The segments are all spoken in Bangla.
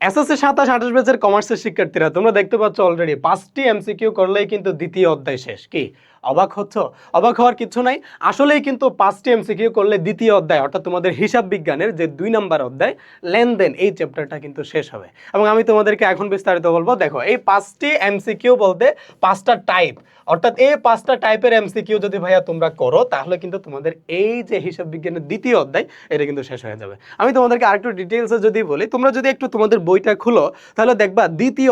এসএসসি 27-28 ব্যাচের কমার্সের শিক্ষার্থীরা তোমরা দেখতে পাচ্ছ অলরেডি 5টি এমসিকিউ করলেই কিন্তু দ্বিতীয় অধ্যায় শেষ। কি অবাক হচ্ছ? অবাক হওয়ার কিছু নাই, আসলেই কিন্তু 5টি এমসিকিউ করলে দ্বিতীয় অধ্যায় অর্থাৎ তোমাদের হিসাব বিজ্ঞানের যে 2 নম্বর অধ্যায় লেনদেন এই চ্যাপ্টারটা কিন্তু শেষ হবে। এবং আমি তোমাদেরকে এখন বিস্তারিত বলবো। দেখো এই 5টি এমসিকিউ বলতে 5টা টাইপ, অর্থাৎ এই 5টা টাইপের এমসিকিউ যদি ভাইয়া তোমরা করো তাহলে কিন্তু তোমাদের এই যে হিসাব বিজ্ঞানের দ্বিতীয় অধ্যায় এটা কিন্তু শেষ হয়ে যাবে। আমি তোমাদেরকে আরেকটু ডিটেইলসে যদি বলি, তোমরা যদি একটু তোমাদের বইটা খুলো তাহলে দেখবা দ্বিতীয়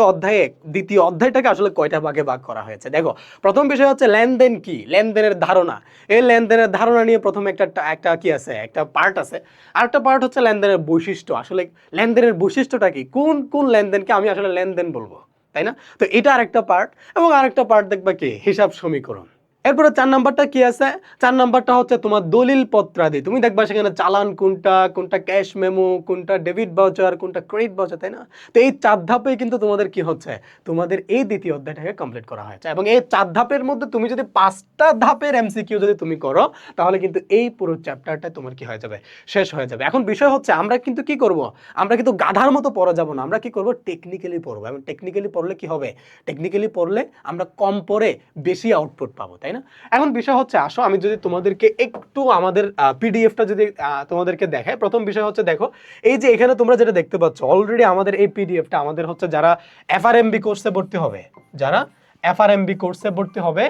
অধ্যায়টাকে আসলে কয়টা ভাগে ভাগ করা হয়েছে। দেখো প্রথম বিষয় হচ্ছে লেনদেন কি, লেনদেনের ধারণা। এই লেনদেনের ধারণা নিয়ে প্রথমে একটা কি আছে, একটা পার্ট আছে। আরেকটা পার্ট হচ্ছে লেনদেনের বৈশিষ্ট্য, আসলে লেনদেনের বৈশিষ্ট্যটা কি, কোন কোন লেনদেনকে আমি আসলে লেনদেন বলবো, তাই না? তো এটা আরেকটা পার্ট। এবং আরেকটা পার্ট দেখবা কি, হিসাব সমীকরণ। এরপরে 4 নাম্বারটা কি আছে, 4 নাম্বারটা হচ্ছে তোমার দলিল পত্রাদি। তুমি দেখবা সেখানে চালান কোনটা, কোনটা ক্যাশ মেমো, কোনটা ডেবিট ভাউচার, কোনটা ক্রেডিট ভাউচার, তাই না? তো এই 4 ধাপেই কিন্তু তোমাদের কি হচ্ছে, তোমাদের এই দ্বিতীয় অধ্যায়টাকে কমপ্লিট করা হয়েছে। এবং এই 4 ধাপের মধ্যে তুমি যদি 5টা ধাপের এমসিকিউ যদি তুমি করো তাহলে কিন্তু এই পুরো চ্যাপ্টারটা তোমার কি হয়ে যাবে, শেষ হয়ে যাবে। এখন বিষয় হচ্ছে আমরা কিন্তু কি করব, আমরা কিন্তু গাধার মতো পড়া যাব না, আমরা কি করব, টেকনিক্যালি পড়বো। এবং টেকনিক্যালি পড়লে কি হবে, টেকনিক্যালি পড়লে আমরা কম পড়ে বেশি আউটপুট পাবো, তাই না? এখন বিষয় হচ্ছে আসো আমি যদি তোমাদেরকে একটু আমাদের পিডিএফটা যদি তোমাদেরকে দেখাই। প্রথম বিষয় হচ্ছে দেখো এই যে এখানে তোমরা যেটা দেখতে পাচ্ছ অলরেডি আমাদের এই পিডিএফটা আমাদের হচ্ছে যারা এফআরএমবি কোর্সে ভর্তি হবে, যারা এফআরএমবি কোর্সে ভর্তি হবে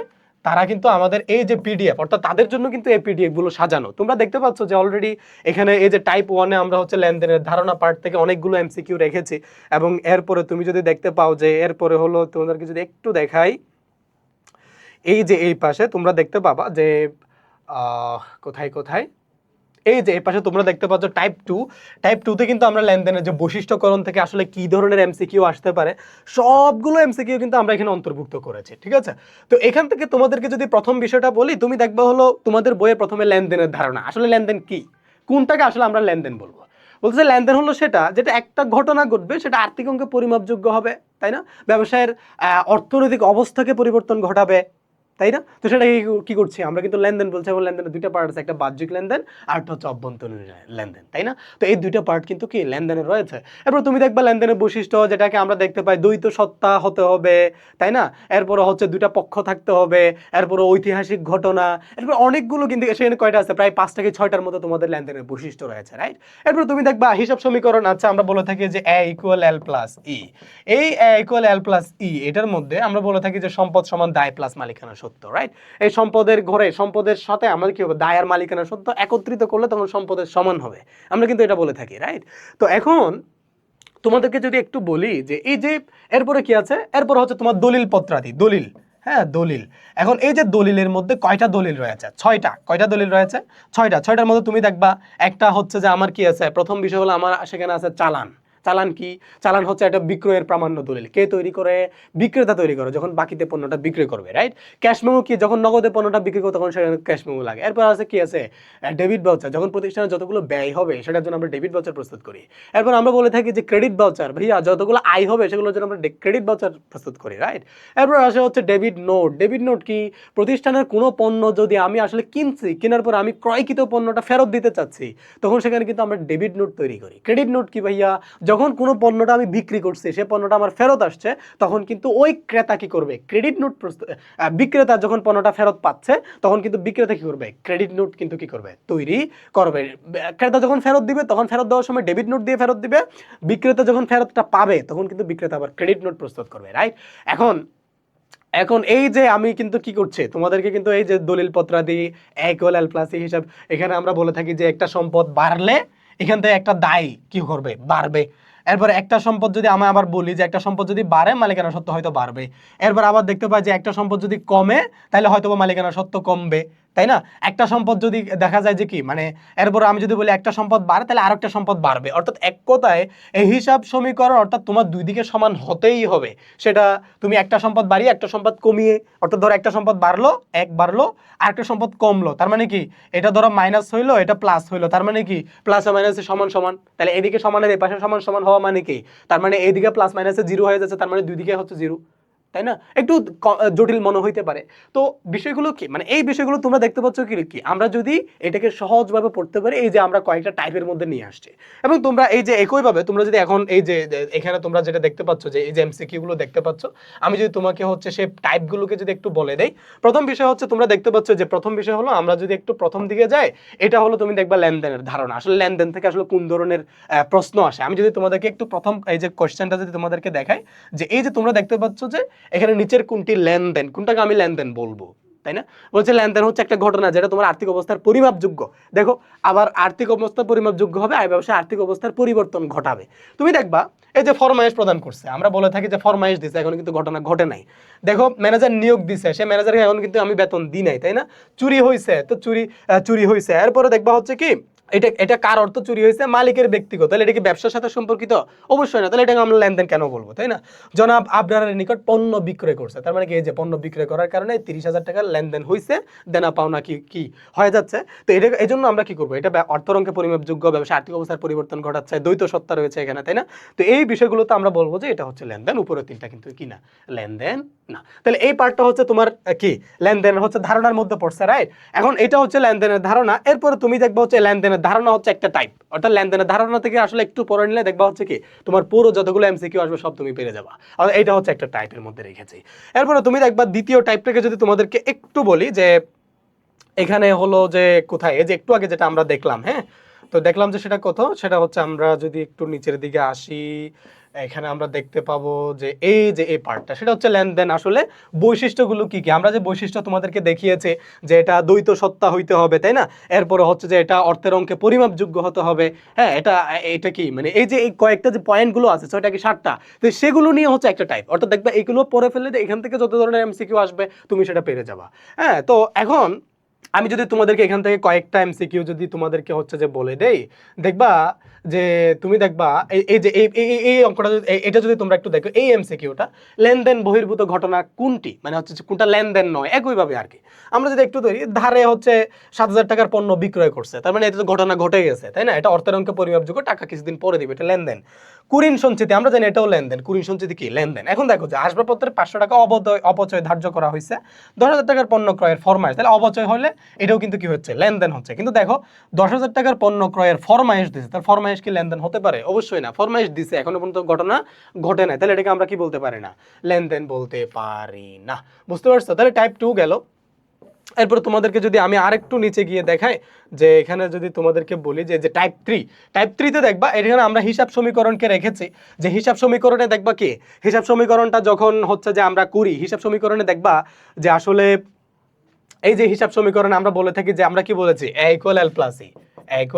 তারা কিন্তু আমাদের এই যে পিডিএফ অর্থাৎ তাদের জন্য কিন্তু এই পিডিএফ গুলো সাজানো। তোমরা দেখতে পাচ্ছ যে অলরেডি এখানে এই যে টাইপ 1-এ আমরা হচ্ছে লেনদেনের ধারণা পার্ট থেকে অনেকগুলো এমসিকিউ রেখেছি। এবং এরপরে তুমি যদি দেখতে পাও যে এরপরে হলো তোমাদেরকে যদি একটু দেখাই, এই যে এই পাশে তোমরা দেখতে পাবা যে কোথায় কোথায় এই যে এই পাশে তোমরা দেখতে পাচ্ছ টাইপ 2 তে কিন্তু আমরা লেনদেনের যে বৈশিষ্ট্যকরণ থেকে আসলে কি ধরনের এমসিকিউ আসতে পারে সবগুলো এমসিকিউ কিন্তু আমরা এখানে অন্তর্ভুক্ত করেছি, ঠিক আছে? তো এখান থেকে তোমাদেরকে যদি প্রথম বিষয়টা বলি, তুমি দেখবা হলো তোমাদের বইয়ে প্রথমে লেনদেনের ধারণা, আসলে লেনদেন কি, কোনটাকে আসলে আমরা লেনদেন বলবো। বলছে লেনদেন হলো সেটা যেটা একটা ঘটনা ঘটবে, সেটা আর্থিক অঙ্কে পরিমাপযোগ্য হবে, তাই না? ব্যবসায়ের অর্থনৈতিক অবস্থাকে পরিবর্তন ঘটাবে, তাই না? তো সেটা কি করছি আমরা, কিন্তু লেনদেন বলছে। এবং লেনদেনের 2টা পার্ট আছে, একটা বাহ্যিক লেনদেন আর একটা হচ্ছে অভ্যন্তরীণ লেনদেন, তাই না? তো এই 2টা পার্ট কিন্তু কি লেনদেনের রয়েছে। এরপর তুমি দেখবা লেনদেনের বৈশিষ্ট্য যেটাকে আমরা দেখতে পাই দ্বৈত সত্তা হতে হবে, তাই না? এরপর হচ্ছে 2টা পক্ষ থাকতে হবে, এরপর ঐতিহাসিক ঘটনা, এরপর অনেকগুলো কিন্তু সেখানে কয়টা আছে, প্রায় 5 থেকে 6টার মতো তোমাদের লেনদেনের বৈশিষ্ট্য রয়েছে, রাইট? এরপর তুমি দেখবা হিসাব সমীকরণ। আচ্ছা আমরা বলে থাকি যে A = L + E। এই A = L + E এটার মধ্যে আমরা বলে থাকি যে সম্পদ সমান দায় প্লাস মালিকানা সত্য, রাইট? এই সম্পদের ঘরে সম্পদের সাথে আমাদের কি হবে, দায় আর মালিকানা সত্য একত্রিত করলে তখন সম্পদের সমান হবে, আমরা কিন্তু এটা বলে থাকি, রাইট? তো এখন তোমাদেরকে যদি একটু বলি যে এই যে এরপরে কি আছে, এরপর হচ্ছে তোমার দলিল পত্রাদি, দলিল, হ্যাঁ দলিল। এখন এই যে দলিলের মধ্যে কয়টা দলিল রয়েছে, 6টা। কয়টা দলিল রয়েছে, 6টার মধ্যে তুমি দেখবা একটা হচ্ছে যে আমার কি আছে, প্রথম বিষয় হলো আমার সেখানে আছে চালান। চালান কি, চালান হচ্ছে একটা বিক্রয়ের প্রামাণ্য দলিল। কে তৈরি করে, বিক্রেতা তৈরি করে যখন বাকিতে পণ্যটা বিক্রি করবে, রাইট? ক্যাশ মেমো কি, যখন নগদে পণ্যটা বিক্রি করবে তখন সেখানে ক্যাশ মেমো লাগে। এরপর আছে কি আছে, ডেবিট ভাউচার, যখন প্রতিষ্ঠানে যতগুলো ব্যয় হবে সেটার জন্য আমরা ডেবিট ভাউচার প্রস্তুত করি। এরপর আমরা বলে থাকি যে ক্রেডিট ভাউচার, ভাইয়া যতগুলো আয় হবে সেগুলোর জন্য আমরা ক্রেডিট ভাউচার প্রস্তুত করি, রাইট? এরপর আসে হচ্ছে ডেবিট নোট। ডেবিট নোট কি, প্রতিষ্ঠানের কোনো পণ্য যদি আমি আসলে কিনছি, কেনার পর আমি ক্রয়কৃত পণ্যটা ফেরত দিতে চাচ্ছি তখন সেখানে কিন্তু আমরা ডেবিট নোট তৈরি করি। ক্রেডিট নোট কি ভাইয়া, যখন কোনো পণ্যটা আমি বিক্রি করছি সে পণ্যটা আমার ফেরত আসছে তখন কিন্তু ওই ক্রেতা কি করবে, ক্রেডিট নোট বিক্রেতা যখন পণ্যটা ফেরত পাচ্ছে তখন কিন্তু বিক্রেতা কি করবে, ক্রেডিট নোট কিন্তু কি করবে, তৈরি করবে। ক্রেতা যখন ফেরত দিবে তখন ফেরত দেওয়ার সময় ডেবিট নোট দিয়ে ফেরত দিবে, বিক্রেতা যখন ফেরতটা পাবে তখন কিন্তু বিক্রেতা আবার ক্রেডিট নোট প্রস্তুত করবে, রাইট? এখন এই যে আমি কিন্তু কি করছে তোমাদেরকে কিন্তু এই যে দলিল পত্রাদি A = L + E হিসাব, এখানে আমরা বলে থাকি যে একটা সম্পদ বাড়লে এখান থেকে একটা দায় কি করবে, বাড়বে। এরপর একটা সম্পদ যদি আমি আবার বলি যে একটা সম্পদ যদি বাড়ে মালিকানা সত্ত্ব হয়তো বাড়বে। এরপর আবার দেখতে পাই যে একটা সম্পদ যদি কমে তাহলে হয়তো মালিকানা সত্ত্ব কমবে, তাই না? একটা সম্পদ যদি দেখা যায় যে কি মানে, এরপর আমি যদি বলি একটা সম্পদ বাড়ে তাহলে আরেকটা সম্পদ বাড়বে। অর্থাৎ এক কথায় এই হিসাব সমীকরণ অর্থাৎ তোমার দুই দিকে সমান হতেই হবে। সেটা তুমি একটা সম্পদ বাড়িয়ে একটা সম্পদ কমিয়ে, অর্থাৎ ধরো একটা সম্পদ বাড়লো, এক বাড়লো, আরেকটা সম্পদ কমলো, তার মানে কি এটা ধরো মাইনাস হইলো এটা প্লাস হইলো, তার মানে কি প্লাস আর মাইনাসে সমান সমান। তাহলে এদিকে সমানের এই পাশে সমান সমান হওয়া মানে কি, তার মানে এইদিকে প্লাস মাইনাসে 0 হয়ে যাচ্ছে, তার মানে দুই দিকে হচ্ছে 0, তাই না? একটু জটিল মনে হইতে পারে। তো বিষয়গুলো কি মানে এই বিষয়গুলো তোমরা দেখতে পাচ্ছ কি আমরা যদি এটাকে সহজভাবে পড়তে পারি, এই যে আমরা কয়েকটা টাইপের মধ্যে নিয়ে আসছি, এবং তোমরা এই যে একইভাবে তোমরা যদি এখন এই যে এখানে তোমরা যেটা দেখতে পাচ্ছ যে এই যে এমসিকিউ গুলো দেখতে পাচ্ছ, আমি যদি তোমাকে হচ্ছে সেই টাইপগুলোকে যদি একটু বলে দেই, প্রথম বিষয় হচ্ছে তোমরা দেখতে পাচ্ছ যে প্রথম বিষয় হলো আমরা যদি একটু প্রথম দিকে যাই, এটা হলো তুমি দেখবা লেনদেনের ধারণা, আসলে লেনদেন থেকে আসলে কোন ধরনের প্রশ্ন আসে। আমি যদি তোমাদেরকে একটু প্রথম এই যে কোশ্চেনটা যদি তোমাদেরকে দেখাই, যে এই যে তোমরা দেখতে পাচ্ছ যে এখানে নিচের কোনটি লেনদেন, কোনটাকে আমি লেনদেন বলবো, তাই না? বলছে লেনদেন হচ্ছে একটা ঘটনা যেটা তোমার আর্থিক অবস্থার পরিমাপযোগ্য। দেখো, আবার আর্থিক অবস্থা পরিমাপযোগ্য হবে, আয় ব্যবসায় আর্থিক অবস্থার পরিবর্তন ঘটাবে। তুমি দেখবা এই যে ফরমাইশ প্রদান করছে, আমরা বলে থাকি যে ফরমাইশ দিছে, এখন কিন্তু ঘটনা ঘটে নাই। দেখো, ম্যানেজার নিয়োগ দিছে, সে ম্যানেজারকে এখন কিন্তু আমি বেতন দিই নাই, তাই না? চুরি হয়েছে, তো চুরি হয়েছে। এরপরে দেখবা হচ্ছে কি এটা এটা কার অর্থ চুরি হয়েছে, মালিকের ব্যক্তিগত, তাহলে এটা কি ব্যবসার সাথে সম্পর্কিত? অবশ্যই না, তাহলে এটাকে আমরা লেনদেন কেন বলবো, তাই না? জনাব আপনার নিকট পণ্য বিক্রয় করছে, তার মানে কি এই যে পণ্য বিক্রয় করার কারণে 30,000 টাকার লেনদেন হয়েছে, দেনা পাওনা কি কি হয়ে যাচ্ছে। তো এটা এই জন্য আমরা কি করবো, এটা অর্থরঙ্কে পরিমাপযোগ্য, ব্যবসা আর্থিক অবস্থার পরিবর্তন ঘটাচ্ছে, দ্বৈত সত্তা রয়েছে এখানে, তাই না? তো এই বিষয়গুলোতে আমরা বলবো যে এটা হচ্ছে লেনদেন, উপরের তিনটা কিন্তু কি না, লেনদেন না। তাহলে এই পার্টটা হচ্ছে তোমার কি লেনদেন হচ্ছে ধারণার মধ্যে পড়ছে, রাইট? এখন এটা হচ্ছে লেনদেনের ধারণা। এরপরে তুমি দেখবা হচ্ছে লেনদেনের ধারণা হচ্ছে একটা টাইপ, অর্থাৎ লেনদেনের ধারণা থেকে আসলে একটু পরে নিলে দেখবা হচ্ছে কি তোমার পুরো যতগুলো এমসিকিউ আসবে সব তুমি পেরে যাবা, আর এটা হচ্ছে একটা টাইপের মধ্যে রেখেছি। এরপরে তুমি দেখবা দ্বিতীয় টাইপটাকে যদি তোমাদেরকে একটু বলি, যে এখানে হলো যে কোথায়, এই যে একটু আগে যেটা আমরা দেখলাম, হ্যাঁ, তো দেখলাম যে সেটা কোথাও, সেটা হচ্ছে আমরা যদি একটু নিচের দিকে আসি, এখানে আমরা দেখতে পাবো যে এই যে এই পার্টটা, সেটা হচ্ছে লেনদেন আসলে বৈশিষ্ট্যগুলো কি কি। আমরা যে বৈশিষ্ট্য তোমাদেরকে দেখিয়েছে যে এটা দ্বৈত সত্তা হইতে হবে, তাই না? এরপরে হচ্ছে যে এটা অর্থের অঙ্কে পরিমাপযোগ্য হতে হবে, হ্যাঁ, এটা কি মানে এই যে এই কয়েকটা যে পয়েন্টগুলো আছে, ছয়টা কি সাতটা, তো সেগুলো নিয়ে হচ্ছে একটা টাইপ, অর্থাৎ দেখবে এইগুলো পড়ে ফেললে এখান থেকে যত ধরনের এমসিকিউ আসবে তুমি সেটা পেরে যাবা। হ্যাঁ, তো এখন আমি যদি তোমাদেরকে এখান থেকে কয়েকটা এমসিকিউ যদি তোমাদেরকে হচ্ছে যে বলে দেই, দেখবা যে তুমি দেখবা এই যে এই অঙ্কটা এটা যদি তোমরা একটু দেখো, এই এমসিকিউটা লেনদেন বহির্ভূত ঘটনা কোনটি, মানে হচ্ছে কোনটা লেনদেন নয়, একইভাবে আর কি। আমরা যদি একটু ধরি, ধারে হচ্ছে 7,000 টাকার পণ্য বিক্রয় করছে, তার মানে এটা তো ঘটনা ঘটে গেছে, তাই না? এটা অর্থের অঙ্কে পরিমাপযোগ্য, টাকা কিছুদিন পরে দিবে, এটা লেনদেন। কুরিন সঞ্চিতি আমরা জানি এটাও লেনদেন, কুরিন সঞ্চিতি কি লেনদেন। এখন দেখো যে আসবাবপত্রের 500 টাকা অপচয় ধার্য করা হয়েছে, 10,000 টাকার পণ্য ক্রয়ের ফরমাইশ, তাহলে অপচয় হলে এটাও কিন্তু কি হচ্ছে, লেনদেন হচ্ছে। কিন্তু দেখো 10,000 টাকার পণ্য ক্রয়ের ফরমাইশ দিছে, তার ফরমাইশ কি লেনদেন হতে পারে? অবশ্যই না, ফরমাইশ দিছে, এখনো পর্যন্ত ঘটনা ঘটে নাই, তাহলে এটাকে আমরা কি বলতে পারি না, লেনদেন বলতে পারি না। বুঝতে পারছো? তাহলে টাইপ 2 গেল। এরপর তোমাদেরকে যদি আমি আরেকটু নিচে গিয়ে দেখাই, যে এখানে যদি তোমাদেরকে বলি যে টাইপ 3, টাইপ 3 তে দেখবা এখানে আমরা হিসাব সমীকরণকে রেখেছি, যে হিসাব সমীকরণে দেখবা কি হিসাব সমীকরণটা যখন হচ্ছে যে আমরা করি, হিসাব সমীকরণে দেখবা যে আসলে এই যে হিসাব সমীকরণে আমরা বলে থাকি যে আমরা কি বলেছি, a = l + e, a =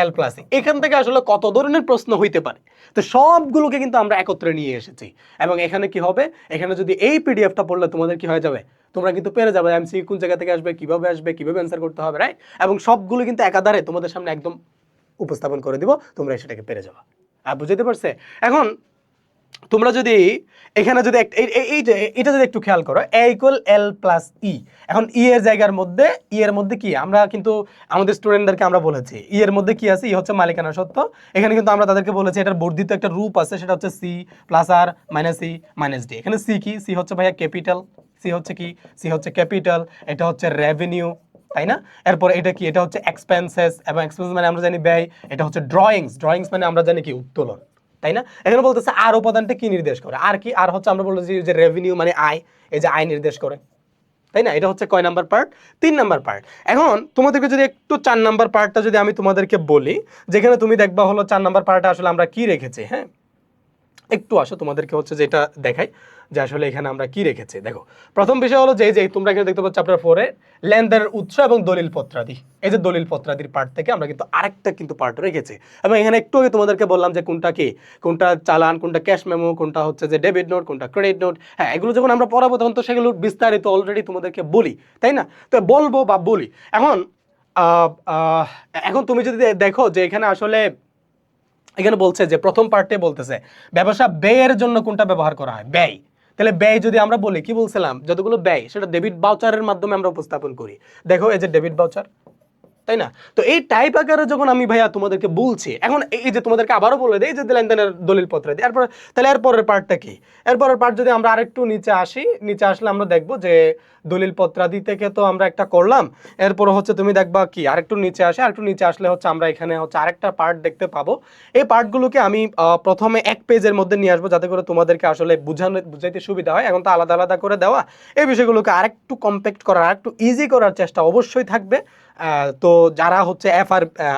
l + e। এখান থেকে আসলে কত ধরনের প্রশ্ন হইতে পারে, তো সবগুলোকে কিন্তু আমরা একত্রে নিয়ে এসেছি। এবং এখানে কি হবে, এখানে যদি এই পিডিএফটা পড়লে তোমাদের কি হয়ে যাবে, তোমরা কিন্তু পেরে যাবে এমসি কোন জায়গা থেকে আসবে, কিভাবে অ্যান্সার করতে হবে, রাইট? এবং সবগুলো কিন্তু একাধারে তোমাদের সামনে একদম উপস্থাপন করে দিব, তোমরা সেটাকে পেরে যাবে। আর বুঝতে পারছে? এখন তোমরা যদি এখানে যদি এই যে এটা যদি একটু খেয়াল করো, a = l + e, এখন e এর জায়গার মধ্যে, e এর মধ্যে কি আমরা কিন্তু আমাদের স্টুডেন্টদেরকে আমরা বলেছি e এর মধ্যে কি আছে, e হচ্ছে মালিকানা সত্ত্ব। এখানে কিন্তু আমরা তাদেরকে বলেছি এটার বর্ধিত একটা রূপ আছে, সেটা হচ্ছে c + r - e - d। এখানে c কি, c হচ্ছে ভাইয়া ক্যাপিটাল, c হচ্ছে কি, c হচ্ছে ক্যাপিটাল, এটা হচ্ছে রেভিনিউ, তাই না? এরপর এটা কি, এটা হচ্ছে এক্সপেন্সেস, এবং এক্সপেন্সেস মানে আমরা জানি ব্যয়। এটা হচ্ছে ড্রয়িংস মানে আমরা জানি কি উত্তোলন, তাই না? এখানে বলতেছে আর উপাদানটা কি নির্দেশ করে, আর কি, আর হচ্ছে আমরা বলতেছি যে রেভিনিউ মানে আয়, এই যে আয় নির্দেশ করে, তাই না? এটা হচ্ছে কয় নাম্বার পার্ট, 3 নাম্বার পার্ট। এখন তোমাদেরকে যদি একটু 4 নাম্বার পার্টটা যদি আমি তোমাদেরকে বলি, যেখানে তুমি দেখবা হলো 4 নাম্বার পার্টে আসলে আমরা কি রেখেছি, হ্যাঁ, একটু আসো তোমাদেরকে হচ্ছে যেটা দেখাই যে আসলে এখানে আমরা কি রেখেছি। দেখো, প্রথম বিষয় হলো যে তোমরা এখানে দেখতে পাচ্ছ চ্যাপ্টার 4 এ লেনদেনের উৎস এবং দলিল পত্রাদি। এই যে দলিল পত্রাদির পার্ট থেকে আমরা কিন্তু আরেকটা কিন্তু পার্ট রেখেছি, এবং এখানে একটু আগে তোমাদেরকে বললাম যে কোনটা কি, কোনটা চালান, কোনটা ক্যাশ মেমো, কোনটা হচ্ছে যে ডেবিট নোট, কোনটা ক্রেডিট নোট। হ্যাঁ, এগুলো যখন আমরা পড়াবো তখন তো সেগুলো বিস্তারিত অলরেডি তোমাদেরকে বলি, তাই না? তো বলবো বা বলি। এখন এখন তুমি যদি দেখো যে এখানে আসলে এখানে বলছে যে প্রথম পার্টে বলতেছে ব্যবসা ব্যয়ের জন্য কোনটা ব্যবহার করা হয়, ব্যয়। তাহলে ব্যয় যদি আমরা বলি, কি বলছিলাম, যতগুলো ব্যয় সেটা ডেবিট ভাউচারের মাধ্যমে আমরা উপস্থাপন করি। দেখো এই যে ডেবিট ভাউচার, তাই না? তো এই টাইপ আকারে যখন আমি ভাইয়া তোমাদেরকে বলছি, এখন এই যে তোমাদেরকে আবারও বলে দেই যে লেনদেনের দলিলপত্র দিয়ে, এরপর তাহলে এরপরের পার্টটা কি? এরপরের পার্ট যদি আমরা আরেকটু নিচে আসি, নিচে আসলে আমরা দেখব যে দলিলপত্রাদি থেকে তো আমরা একটা করলাম, এরপর হচ্ছে তুমি দেখবা কি আরেকটু নিচে আসে, আরেকটু নিচে আসলে হচ্ছে আমরা এখানে হচ্ছে আরেকটা পার্ট দেখতে পাবো। এই পার্টগুলোকে আমি প্রথমে এক পেজের মধ্যে নিয়ে আসবো যাতে করে তোমাদেরকে আসলে বুঝাইতে সুবিধা হয়। এখন তো আলাদা আলাদা করে দেওয়া, এই বিষয়গুলোকে আরেকটু কম্প্যাক্ট করার, আরেকটু ইজি করার চেষ্টা অবশ্যই থাকবে। তো যারা হচ্ছে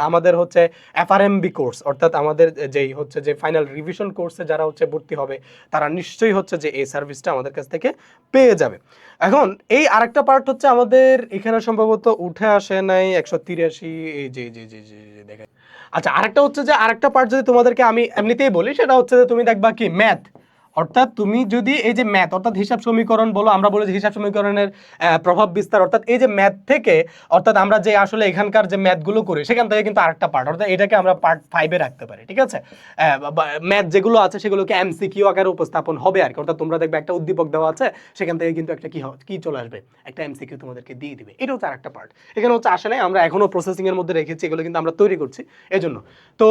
আমাদের হচ্ছে এফআরএমবি কোর্স, অর্থাৎ আমাদের যেই হচ্ছে যে ফাইনাল রিভিশন কোর্সে যারা হচ্ছে ভর্তি হবে, তারা নিশ্চয়ই হচ্ছে যে এই সার্ভিসটা আমাদের কাছ থেকে পেয়ে যাবে। এখন এই আরেকটা পার্ট হচ্ছে আমাদের এখানে সম্ভবত উঠে আসে নাই 183, এই যে দেখেন। আচ্ছা, আরেকটা হচ্ছে যে আরেকটা পার্ট যদি তোমাদেরকে আমি এমনিতেই বলি, সেটা হচ্ছে যে তুমি দেখবা কি ম্যাথ, অর্থাৎ তুমি যদি এই যে ম্যাথ অর্থাৎ হিসাব সমীকরণ বলো, আমরা বলি যে হিসাব সমীকরণের প্রভাব বিস্তার, অর্থাৎ এই যে ম্যাথ থেকে, অর্থাৎ আমরা যে আসলে এখানকার যে ম্যাথগুলো করি সেখান থেকে কিন্তু আরেকটা পার্ট, অর্থাৎ এটাকে আমরা পার্ট 5-এ রাখতে পারি, ঠিক আছে? ম্যাথ যেগুলো আছে সেগুলোকে এমসিকিউ আকারে উপস্থাপন হবে আর কি, অর্থাৎ তোমরা দেখবে একটা উদ্দীপক দেওয়া আছে, সেখান থেকে কিন্তু একটা কি চলে আসবে, একটা এমসিকিউ তোমাদেরকে দিয়ে দিবে। এটা হচ্ছে আরেকটা পার্ট। এখানে হচ্ছে আসলে আমরা এখনো প্রসেসিং এর মধ্যে রেখেছি, এগুলো কিন্তু আমরা তৈরি করছি এজন্য। তো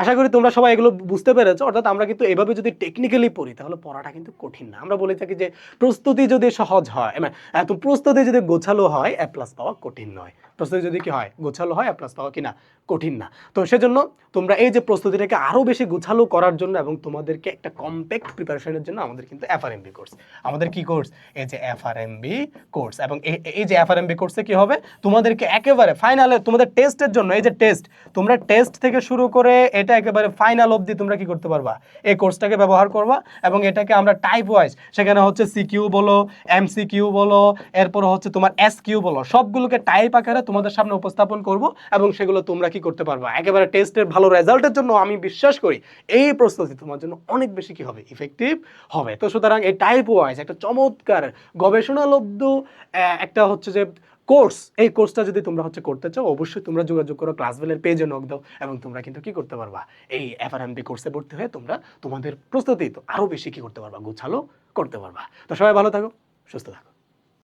আশা করি তোমরা সবাই এগুলো বুঝতে পেরেছো। অর্থাৎ আমরা কিন্তু এভাবে যদি টেকনিক্যালি পড়ি তাহলে পড়াটা কিন্তু কঠিন না। আমরা বলে থাকি যে প্রস্তুতি যদি সহজ হয়, তো প্রস্তুতি যদি গোছালো হয় এ প্লাস পাওয়া কঠিন নয়। প্রস্তুতি যদি কি হয়, গোছালো হয়, এ প্লাস পাওয়া কিনা কঠিন না। তো সেজন্য তোমরা এই যে প্রস্তুতিটাকে আরো বেশি গোছালো করার জন্য এবং তোমাদেরকে একটা কম্প্যাক্ট প্রিপারেশনের জন্য আমাদের কিন্তু এফআরএমবি কোর্স, আমাদের কি কোর্স, এই যে এফআরএমবি কোর্স। এবং এই যে এফআরএমবি কোর্সে কি হবে, তোমাদেরকে একেবারে ফাইনালে তোমাদের টেস্টের জন্য, এই যে টেস্ট, তোমরা টেস্ট থেকে শুরু করে এটা একেবারে ফাইনাল অবধি তোমরা কি করতে পারবা, এই কোর্সটাকে ব্যবহার করবা। এবং এটাকে আমরা টাইপ ওয়াইজ, সেখানে হচ্ছে সিকিউ বলো, এমসিকিউ বলো, এরপর হচ্ছে তোমার এসকিউ বলো, সবগুলোকে টাইপ আকারে তোমাদের সামনে উপস্থাপন করব এবং সেগুলো তোমরা কি করতে পারবা, একেবারে টেস্টের ভালো রেজাল্টের জন্য আমি বিশ্বাস করি এই প্রস্তুতি তোমার জন্য অনেক বেশি কি হবে, ইফেক্টিভ হবে। তো সুতরাং এই টাইপ ওয়াইজ একটা চমৎকার গবেষণালব্ধ একটা হচ্ছে যে কোর্স, এই কোর্সটা যদি তোমরা হচ্ছে করতে চাও, অবশ্যই তোমরা যোগাযোগ করো, ক্লাসবেলের পেজে নক দাও এবং তোমরা কিন্তু কি করতে পারবা, এই এফআরএমবি কোর্সে ভর্তি হয়ে তোমরা তোমাদের প্রস্তুতি তো আরো বেশি কি করতে পারবা, গোছালো করতে পারবা। তো সবাই ভালো থাকো, সুস্থ থাকো।